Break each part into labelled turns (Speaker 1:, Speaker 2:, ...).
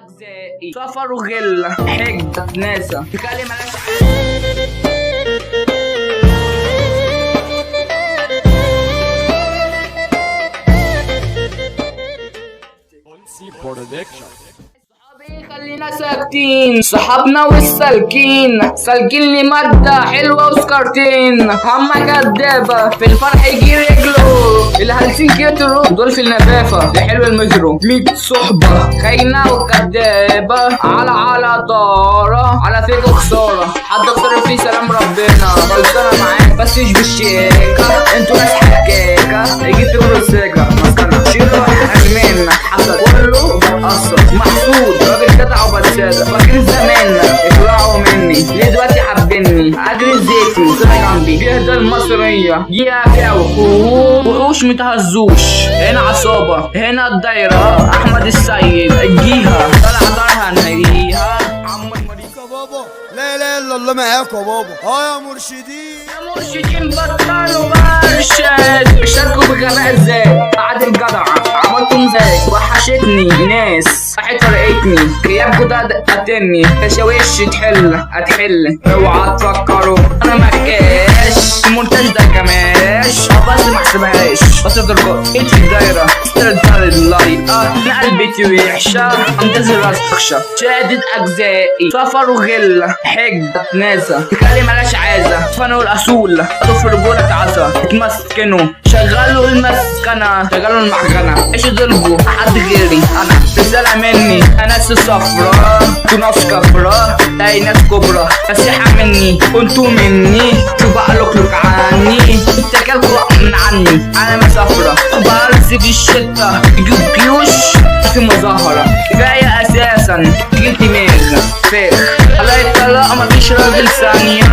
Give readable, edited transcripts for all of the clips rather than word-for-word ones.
Speaker 1: أجزائي سفر وغل حجة ناسا تكلم ملاش صحابي خلينا ساكتين، صحابنا والسالكين سالكين لي مادة حلوة وسكرتين. هما كدابة في الفرح يجي رجله، الهلسين كتروا دول في النفافة لحلو المجرو. 100 صحبة خاينة وكدابة على طارة على فيكو خسارة. حد خسر فيه سلام ربنا غلطانة معاك بس مش بالشيكة، انتوا ناس حكاكة هيجي تقولوا السكة مسكنة شيلوا حجمين حسد كله بتأثر محسود راجل جدع وبسادة فاكرين زمان اطلعوا مني ليه دلوقتي حابيني اجري زيتي طلع جنبي بيهدى المصرية جيها فيها وحوش متهزوش. هنا عصابة هنا الدايرة احمد السيد الجيها طلع دارها نهيها عم المريكا بابا
Speaker 2: لا اله الا الله معاكم يا بابا. يا مرشدين
Speaker 1: يا مرشدين بطلوا مرشد شاركوا بغباء ازاي بعد الجدع عملتم زي وحشتني ناس راحت فرقتني غيابكوا ده قتلني تشاويش هتحل اوعى تفكروا انا مكاش المونتاج ده كماش بس محسبهاش بس درجات ايد في الدايرة استرداد اللايت نقل بيتي وحشة انتظر راسخشة شادد اجزائي سفر وغل حجة ناسا تكلم ملاش عازة فنوا الاصول في رجولة عصا اتمسكنوا شغلوا المسكنة شغلوا المحجنة ايش ضربوا حد غيري انا رسالة مني ناس صفرا انتوا ناس كفرة تلاقي ناس كبرى نصيحة مني كنتوا مني شوفوا لوك عني اتكلكوا من عني انا مسافرة برسي في الشتا يجيب جيوش في مظاهرة كفاية اساسا جلتي ميغ فيخ الله يطلق مفيش راجل ثانية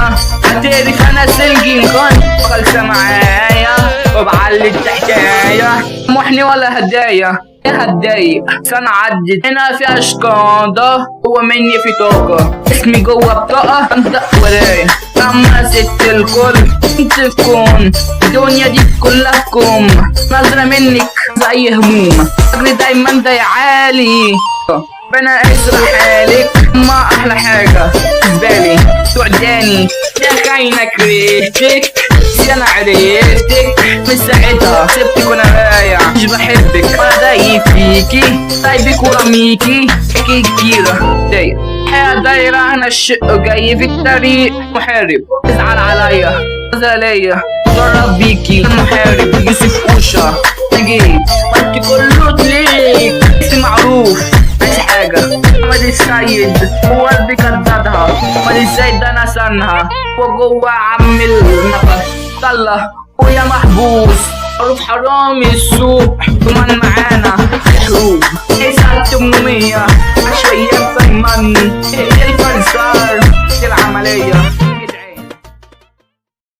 Speaker 1: هتعرف انا سنجين كنت خالصة معايا وبعلي التحكاية محني ولا هدايا هتضايق سنة عدت هنا في اشقاضة هو مني في طاقة اسمي جوه بطاقة انت ورايا لما ست الكل انت تكون الدنيا دي كلها كوم نظرة منك زي هموم اجري دايما ده عالي ربنا يسر حالك ما احلى حاجة بالنسبالي تعداني يا خاينة كرهتك انا عرفتك من ساعتها سبتك وانا رايع مش بحبك وانا دايق فيكي سايبك ورميكي حكي كتيرة ضايق حياة دايرة انا الشق جاي في الطريق محارب ازعل عليا زالية جرب بيكي المحارب يوسف اوشا جيت وانت كله تليك اسم معروف عايز حاجة احمد السيد هو قلبي كددها احمد السيد ده نسنها وجوه عم النفس طلع ويا محبوس معروف حرامي السوق كمان معانا حروب اسعد 800 عشوائيات دايما الفلسار العملية